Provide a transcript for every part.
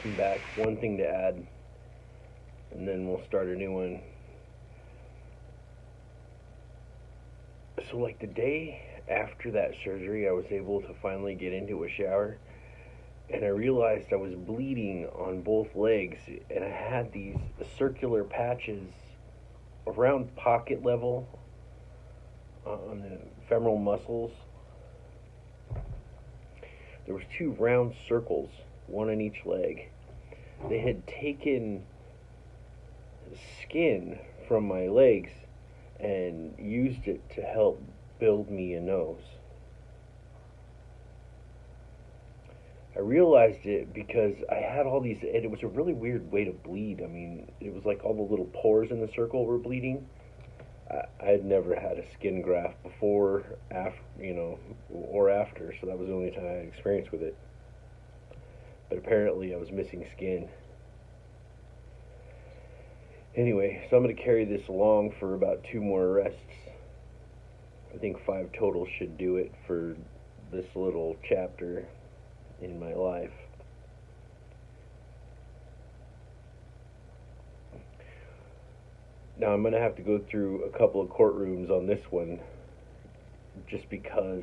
I'm back. One thing to add, and then we'll start a new one. So, like the day after that surgery, I was able to finally get into a shower, and I realized I was bleeding on both legs, and I had these circular patches around pocket level on the femoral muscles. There was two round circles, one on each leg. They had taken skin from my legs and used it to help build me a nose. I realized it because I had all these, and it was a really weird way to bleed. I mean, it was like all the little pores in the circle were bleeding. I had never had a skin graft before, after, or after, so that was the only time I had experience with it. But apparently, I was missing skin. Anyway, so I'm going to carry this along for about 2 more arrests. I think 5 total should do it for this little chapter in my life. Now I'm going to have to go through a couple of courtrooms on this one just because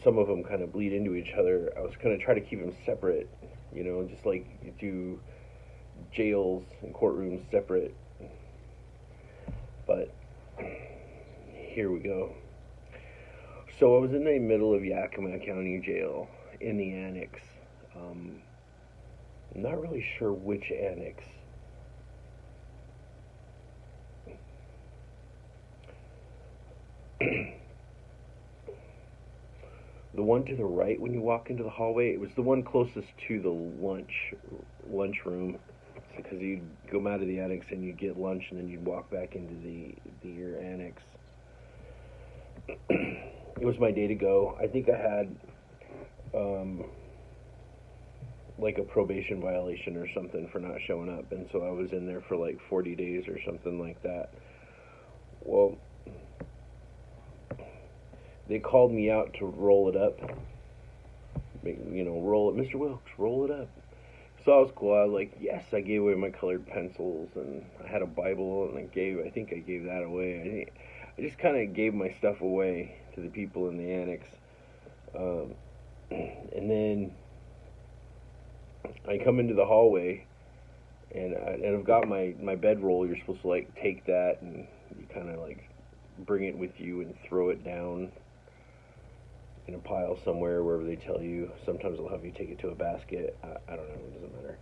some of them kind of bleed into each other. I was going to try to keep them separate, just like you do jails and courtrooms separate. But here we go. So I was in the middle of Yakima County Jail in the annex. I'm not really sure which annex. The one to the right when you walk into the hallway, it was the one closest to the lunchroom, because you'd go out of the annex and you'd get lunch and then you'd walk back into your annex. It was my day to go. I think I had like a probation violation or something for not showing up, and so I was in there for like 40 days or something like that. Well, they called me out to roll it up. Roll it, Mr. Wilkes, roll it up. So I was cool. I was like, yes. I gave away my colored pencils, and I had a Bible, and I think I gave that away. I just kind of gave my stuff away to the people in the annex. And then I come into the hallway, and I've got my bedroll. You're supposed to like take that, and you kind of like bring it with you and throw it down in a pile somewhere, wherever they tell you. Sometimes they'll have you take it to a basket. I don't know. It doesn't matter.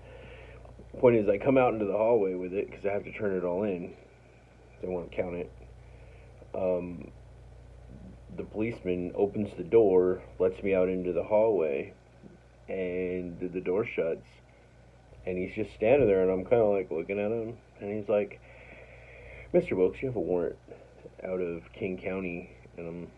The point is, I come out into the hallway with it because I have to turn it all in. They want to count it. The policeman opens the door, lets me out into the hallway, and the door shuts. And he's just standing there, and I'm kind of like looking at him, and he's like, "Mr. Wilkes, you have a warrant out of King County." And